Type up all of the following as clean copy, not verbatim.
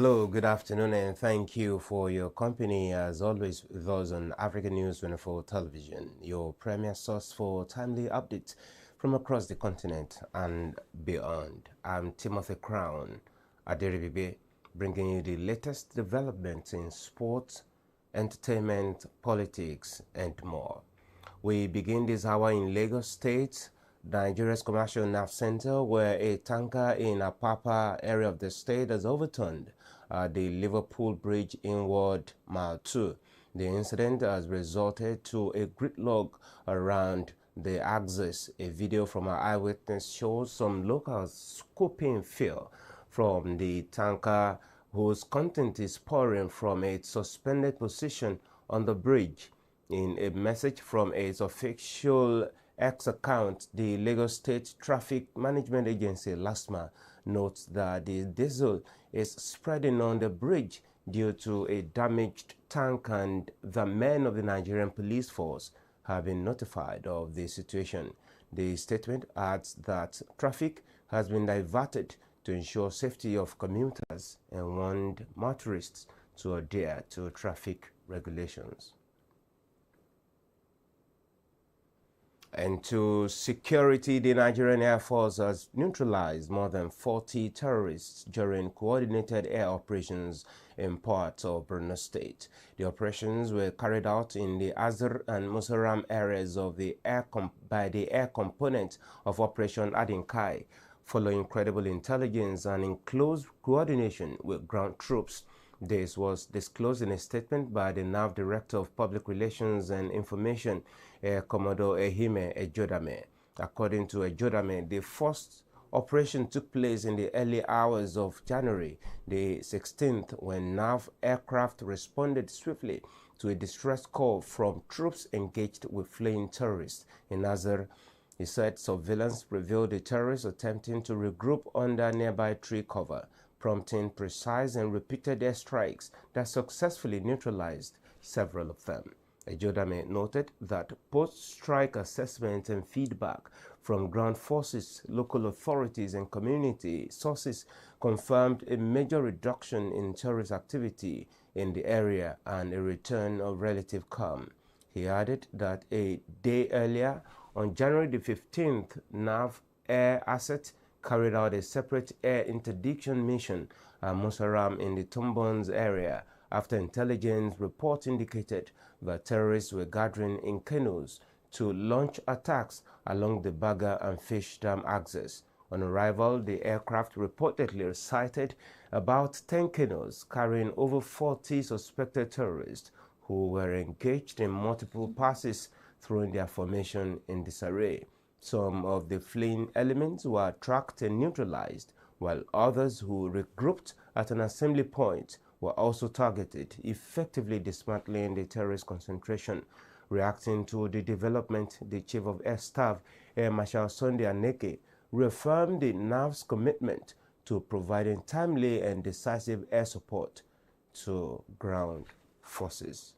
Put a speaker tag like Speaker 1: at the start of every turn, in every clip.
Speaker 1: Hello, good afternoon, and thank you for your company as always with us on African News 24 Television, your premier source for timely updates from across the continent and beyond. I'm Timothy Crown Aderibibe, bringing you the latest developments in sports, entertainment, politics, and more. We begin this hour in Lagos State, Nigeria's commercial nerve center, where a tanker in Apapa area of the state has overturned the Liverpool Bridge inward Mile 2. The incident has resulted to a gridlock around the axis. A video from an eyewitness shows some locals scooping fuel from the tanker whose content is pouring from its suspended position on the bridge. In a message from its official X account, the Lagos State Traffic Management Agency, LASTMA, notes that the diesel is spreading on the bridge due to a damaged tank, and the men of the Nigerian police force have been notified of the situation. The statement adds that traffic has been diverted to ensure safety of commuters and warned motorists to adhere to traffic regulations. And to security, the Nigerian Air Force has neutralized more than 40 terrorists during coordinated air operations in parts of Burna State. The operations were carried out in the Azr and Musaram areas of the by the air component of Operation Adinkai, following credible intelligence and in close coordination with ground troops. This was disclosed in a statement by the NAV Director of Public Relations and Information, Commodore Ehime Ejodame. According to Ejodame, the first operation took place in the early hours of January the 16th when NAV aircraft responded swiftly to a distress call from troops engaged with fleeing terrorists. In Azr, he said surveillance revealed the terrorists attempting to regroup under nearby tree cover, prompting precise and repeated airstrikes that successfully neutralized several of them. Ejodame noted that post-strike assessment and feedback from ground forces, local authorities, and community sources confirmed a major reduction in terrorist activity in the area and a return of relative calm. He added that a day earlier, on January the 15th, NAV Air Asset carried out a separate air interdiction mission at Musaram in the Tumbons area after intelligence reports indicated that terrorists were gathering in canoes to launch attacks along the Baga and Fish Dam axis. On arrival, the aircraft reportedly sighted about 10 canoes carrying over 40 suspected terrorists who were engaged in multiple passes, throwing their formation in disarray. Some of the fleeing elements were tracked and neutralized, while others who regrouped at an assembly point were also targeted, effectively dismantling the terrorist concentration. Reacting to the development, the Chief of Air Staff, Air Marshal Sunday Aneke, reaffirmed the NAV's commitment to providing timely and decisive air support to ground forces.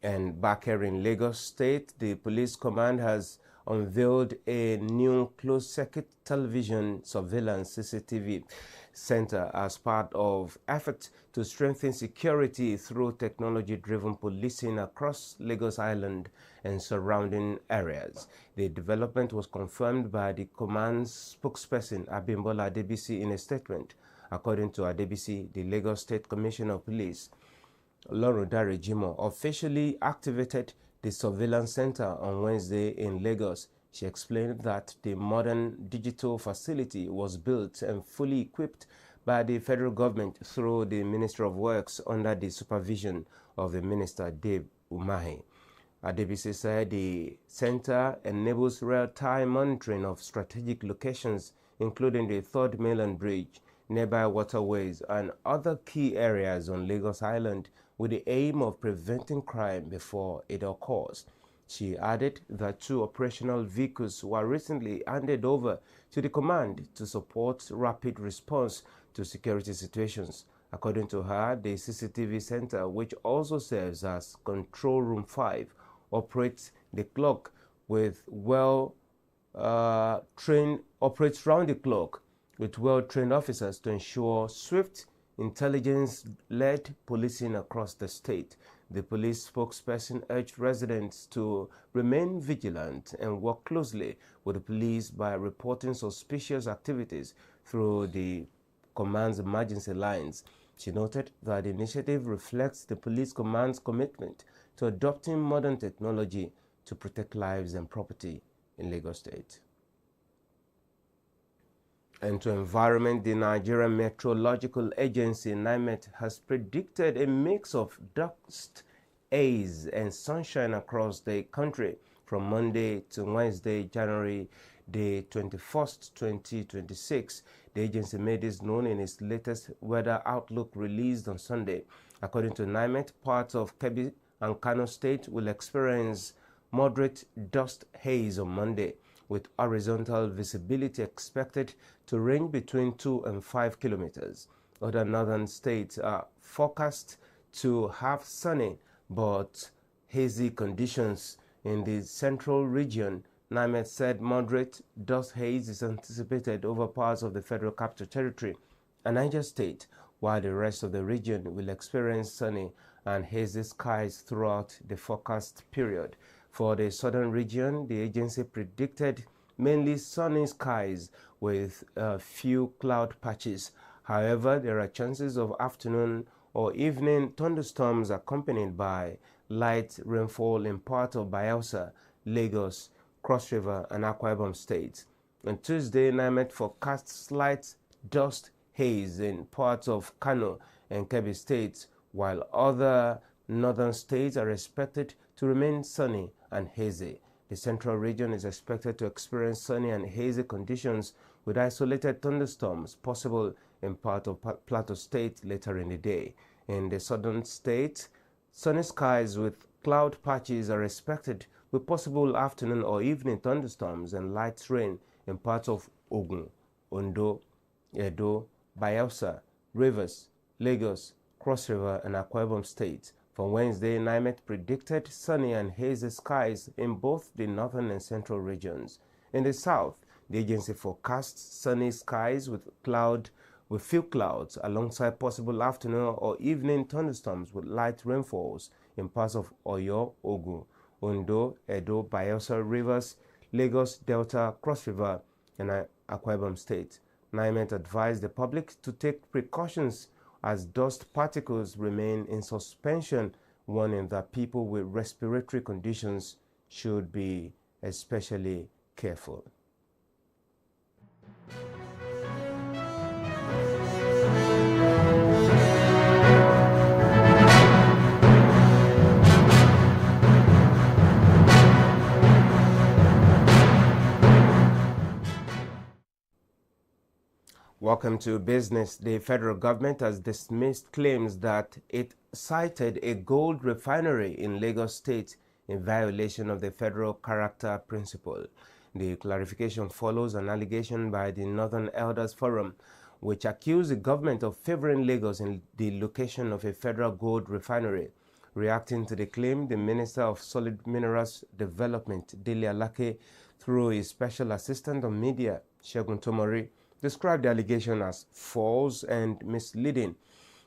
Speaker 1: And back here in Lagos State, the police command has unveiled a new closed-circuit television surveillance CCTV center as part of efforts to strengthen security through technology-driven policing across Lagos Island and surrounding areas. The development was confirmed by the command's spokesperson, Abimbola Adebisi, in a statement. According to Adebisi, the Lagos State Commissioner of Police, Olorundare Jimoh, officially activated the surveillance center on Wednesday in Lagos. She explained that the modern digital facility was built and fully equipped by the federal government through the Ministry of Works under the supervision of the Minister Dave Umahi. Adebisi said the center enables real-time monitoring of strategic locations, including the Third Mainland Bridge, nearby waterways, and other key areas on Lagos Island, with the aim of preventing crime before it occurs. She added that 2 operational vehicles were recently handed over to the command to support rapid response to security situations. According to her, the CCTV center, which also serves as Control Room 5, operates the clock with operates round the clock with well-trained officers to ensure swift, intelligence-led policing across the state. The police spokesperson urged residents to remain vigilant and work closely with the police by reporting suspicious activities through the command's emergency lines. She noted that the initiative reflects the police command's commitment to adopting modern technology to protect lives and property in Lagos State. And to environment, the Nigerian Meteorological Agency, NiMet, has predicted a mix of dust, haze, and sunshine across the country from Monday to Wednesday, January the 21st, 2026. The agency made this known in its latest weather outlook released on Sunday. According to NiMet, parts of Kebbi and Kano State will experience moderate dust haze on Monday, with horizontal visibility expected to range between 2 and 5 kilometers. Other northern states are forecast to have sunny but hazy conditions. In the central region, NiMet said moderate dust haze is anticipated over parts of the Federal Capital Territory and Niger State, while the rest of the region will experience sunny and hazy skies throughout the forecast period. For the southern region, the agency predicted mainly sunny skies with a few cloud patches. However, there are chances of afternoon or evening thunderstorms accompanied by light rainfall in parts of Bayelsa, Lagos, Cross River, and Akwa Ibom states. On Tuesday, NiMet forecast slight dust haze in parts of Kano and Kebbi states, while other northern states are expected to remain sunny and hazy. The central region is expected to experience sunny and hazy conditions with isolated thunderstorms possible in part of Plateau State later in the day. In the southern states, sunny skies with cloud patches are expected with possible afternoon or evening thunderstorms and light rain in parts of Ogun, Ondo, Edo, Bayelsa, Rivers, Lagos, Cross River, and Akwa Ibom states. For Wednesday, NiMet predicted sunny and hazy skies in both the northern and central regions. In the south, the agency forecasts sunny skies with few clouds alongside possible afternoon or evening thunderstorms with light rainfalls in parts of Oyo, Ogun, Ondo, Edo, Bayelsa, Rivers, Lagos, Delta, Cross River, and Akwa Ibom State. NiMet advised the public to take precautions as dust particles remain in suspension, warning that people with respiratory conditions should be especially careful. Welcome to business. The federal government has dismissed claims that it cited a gold refinery in Lagos State in violation of the federal character principle. The clarification follows an allegation by the Northern Elders Forum, which accused the government of favoring Lagos in the location of a federal gold refinery. Reacting to the claim, the Minister of Solid Minerals Development, Dele Alake, through his special assistant on media, Segun Tomori, described the allegation as false and misleading.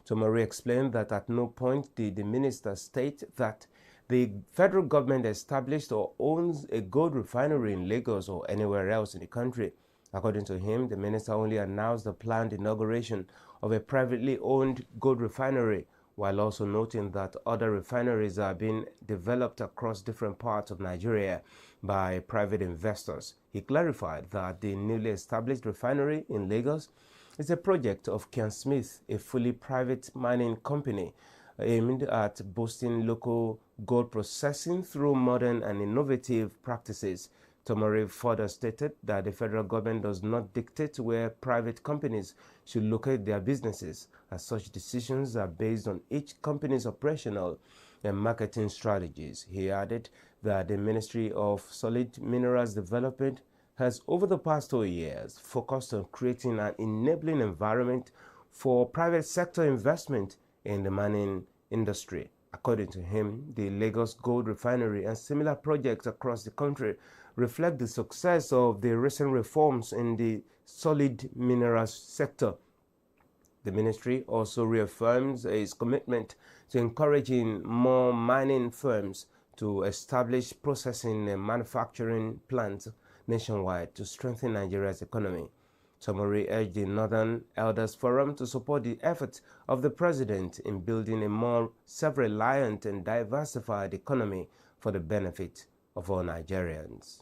Speaker 1: Tomori explained that at no point did the minister state that the federal government established or owns a gold refinery in Lagos or anywhere else in the country. According to him, the minister only announced the planned inauguration of a privately owned gold refinery, while also noting that other refineries are being developed across different parts of Nigeria by private investors. He clarified that the newly established refinery in Lagos is a project of Kian Smith, a fully private mining company aimed at boosting local gold processing through modern and innovative practices. Tomori further stated that the federal government does not dictate where private companies should locate their businesses, as such decisions are based on each company's operational and marketing strategies. He added that the Ministry of Solid Minerals Development has, over the past 2 years, focused on creating an enabling environment for private sector investment in the mining industry. According to him, the Lagos Gold Refinery and similar projects across the country reflect the success of the recent reforms in the solid minerals sector. The ministry also reaffirms its commitment to encouraging more mining firms to establish processing and manufacturing plants nationwide to strengthen Nigeria's economy. Tomori urged the Northern Elders Forum to support the efforts of the president in building a more self-reliant and diversified economy for the benefit of all Nigerians.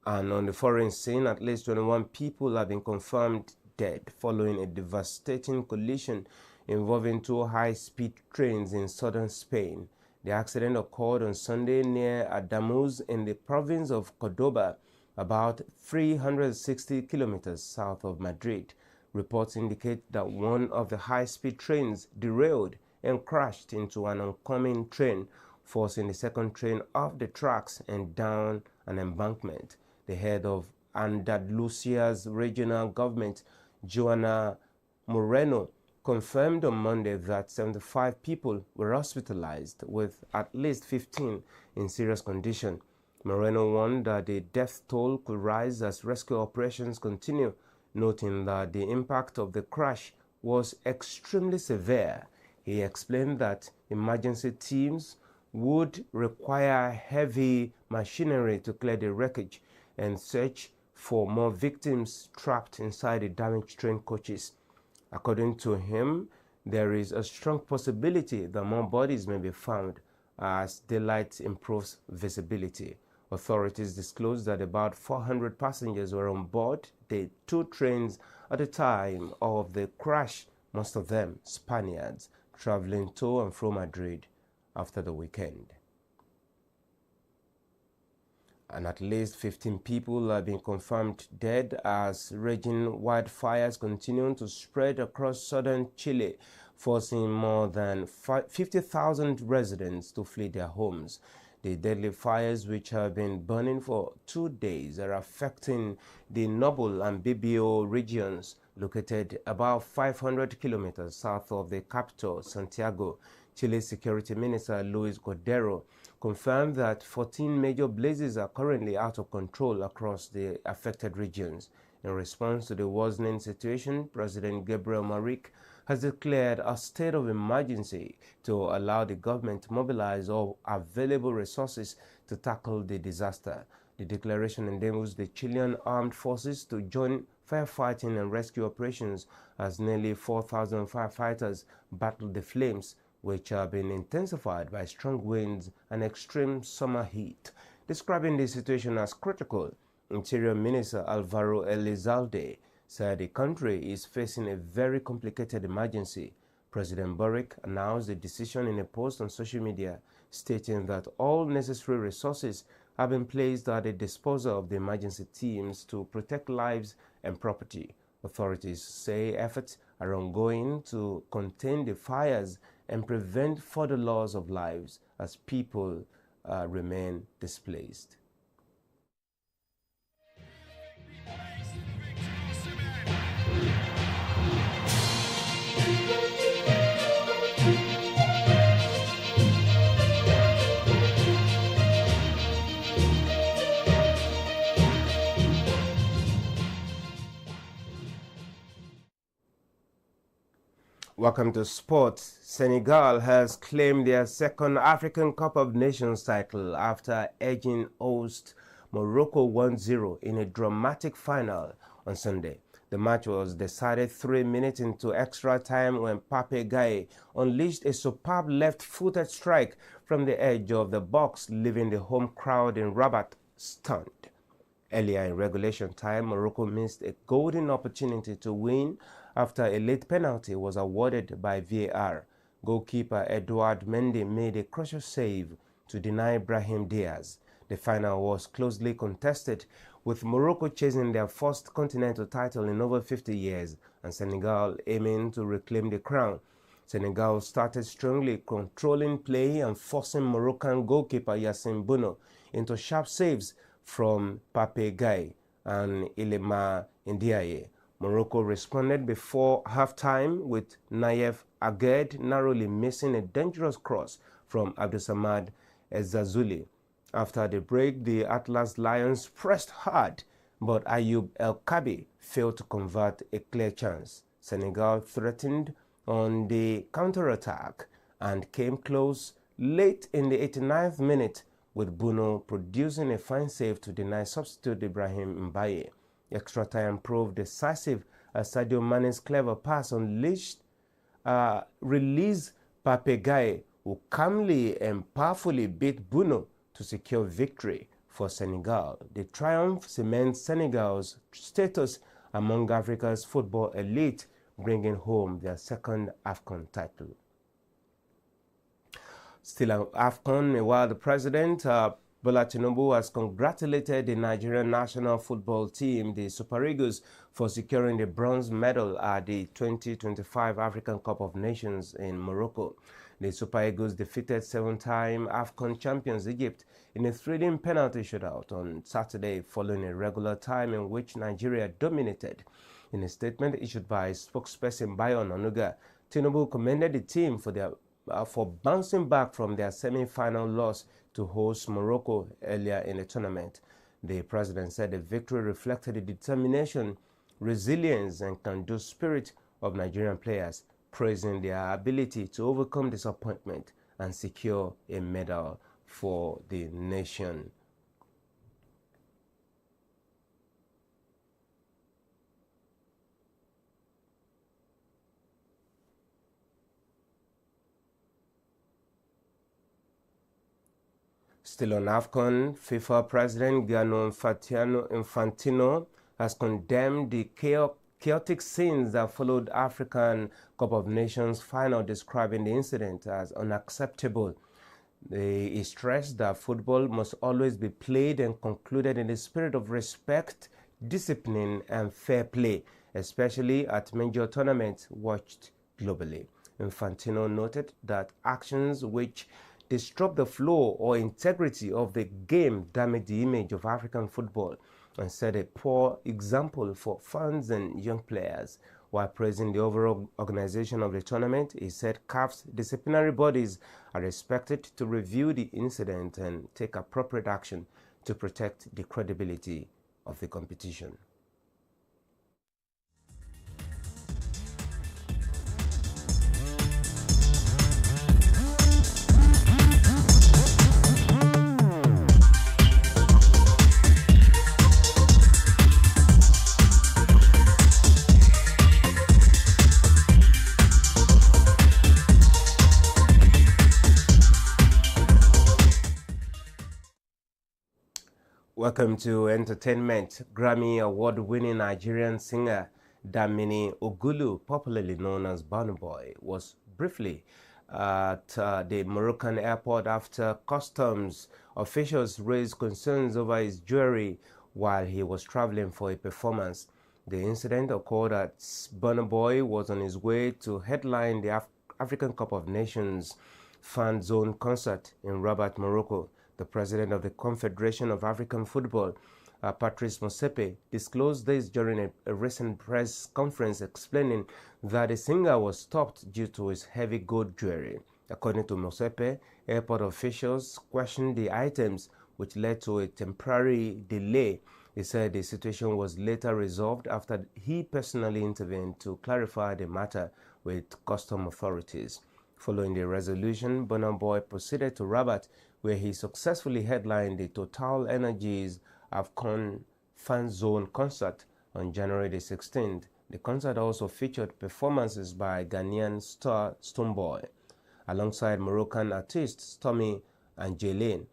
Speaker 1: And on the foreign scene, at least 21 people have been confirmed dead following a devastating collision involving two high-speed trains in southern Spain. The accident occurred on Sunday near Adamuz in the province of Cordoba, about 360 kilometers south of Madrid. Reports indicate that one of the high-speed trains derailed and crashed into an oncoming train, forcing the second train off the tracks and down an embankment. The head of Andalusia's regional government, Joana Moreno, confirmed on Monday that 75 people were hospitalized, with at least 15 in serious condition. Moreno warned that the death toll could rise as rescue operations continue, noting that the impact of the crash was extremely severe. He explained that emergency teams would require heavy machinery to clear the wreckage and search for more victims trapped inside the damaged train coaches. According to him, there is a strong possibility that more bodies may be found as daylight improves visibility. Authorities disclosed that about 400 passengers were on board the two trains at the time of the crash, most of them Spaniards, traveling to and from Madrid after the weekend. And at least 15 people have been confirmed dead as raging wildfires continue to spread across southern Chile, forcing more than 50,000 residents to flee their homes. The deadly fires, which have been burning for 2 days, are affecting the Noble and Bibbio regions, located about 500 kilometers south of the capital, Santiago. Chile's Security Minister Luis Cordero confirmed that 14 major blazes are currently out of control across the affected regions. In response to the worsening situation, President Gabriel Boric has declared a state of emergency to allow the government to mobilize all available resources to tackle the disaster. The declaration enables the Chilean armed forces to join firefighting and rescue operations as nearly 4,000 firefighters battle the flames, which have been intensified by strong winds and extreme summer heat. Describing the situation as critical, Interior Minister Alvaro Elizalde said the country is facing a very complicated emergency. President Boric announced the decision in a post on social media, stating that all necessary resources have been placed at the disposal of the emergency teams to protect lives and property. Authorities say efforts are ongoing to contain the fires and prevent further loss of lives as people remain displaced. Welcome to sports. Senegal has claimed their second African Cup of Nations title after edging host Morocco 1-0 in a dramatic final on Sunday. The match was decided 3 minutes into extra time when Pape Gaye unleashed a superb left-footed strike from the edge of the box, leaving the home crowd in Rabat stunned. Earlier in regulation time, Morocco missed a golden opportunity to win after a late penalty was awarded by VAR. Goalkeeper Edouard Mendy made a crucial save to deny Brahim Diaz. The final was closely contested, with Morocco chasing their first continental title in over 50 years and Senegal aiming to reclaim the crown. Senegal started strongly, controlling play and forcing Moroccan goalkeeper Yassine Bouno into sharp saves from Pape Gaye and Ilema Ndiaye. Morocco responded before halftime with Naïef Aguerd narrowly missing a dangerous cross from Abdulsamad Ezzazzouli. After the break, the Atlas Lions pressed hard, but Ayub El Kabi failed to convert a clear chance. Senegal threatened on the counter-attack and came close late in the 89th minute, with Burna producing a fine save to deny substitute Ibrahim Mbaye. Extra time proved decisive as Sadio Mane's clever pass unleashed released Papegaye, who calmly and powerfully beat Burna to secure victory for Senegal. The triumph cements Senegal's status among Africa's football elite, bringing home their second AFCON title. Still on AFCON, while the president, Bola Tinubu, has congratulated the Nigerian national football team, the Super Eagles, for securing the bronze medal at the 2025 African Cup of Nations in Morocco. The Super Eagles defeated seven-time AFCON champions Egypt in a thrilling penalty shootout on Saturday, following a regular time in which Nigeria dominated. In a statement issued by spokesperson Bayon Onuga, Tinubu commended the team for bouncing back from their semi-final loss to host Morocco earlier in the tournament. The president said the victory reflected the determination, resilience, and can-do spirit of Nigerian players, praising their ability to overcome disappointment and secure a medal for the nation. Still on AFCON, FIFA President Gianni Infantino has condemned the chaotic scenes that followed African Cup of Nations final, describing the incident as unacceptable. He stressed that football must always be played and concluded in the spirit of respect, discipline, and fair play, especially at major tournaments watched globally. Infantino noted that actions which disrupt the flow or integrity of the game damage the image of African football and set a poor example for fans and young players. While praising the overall organization of the tournament, he said CAF's disciplinary bodies are expected to review the incident and take appropriate action to protect the credibility of the competition. Welcome to Entertainment. Grammy Award-winning Nigerian singer Damini Ogulu, popularly known as Burna Boy, was briefly at the Moroccan airport after customs officials raised concerns over his jewelry while he was traveling for a performance. The incident occurred as Burna Boy was on his way to headline the African Cup of Nations fan zone concert in Rabat, Morocco. The president of the Confederation of African Football, Patrice Motsepe, disclosed this during a recent press conference, explaining that the singer was stopped due to his heavy gold jewelry. According to Motsepe, airport officials questioned the items, which led to a temporary delay. He said the situation was later resolved after he personally intervened to clarify the matter with custom authorities. Following the resolution, Burna Boy proceeded to Rabat, where he successfully headlined the Total Energies AFCON Fan Zone concert on January the 16th. The concert also featured performances by Ghanaian star Stonebwoy, alongside Moroccan artists Stormy and Jaylene.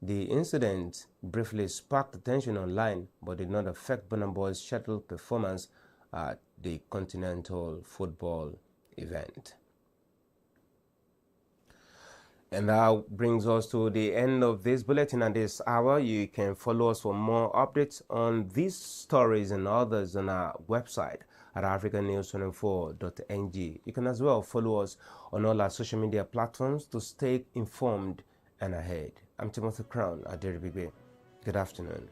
Speaker 1: The incident briefly sparked attention online, but did not affect Burna Boy's scheduled performance at the Continental Football event. And that brings us to the end of this bulletin at this hour. You can follow us for more updates on these stories and others on our website at africanews24.ng. You can as well follow us on all our social media platforms to stay informed and ahead. I'm Timothy Crown at Deribigbe. Good afternoon.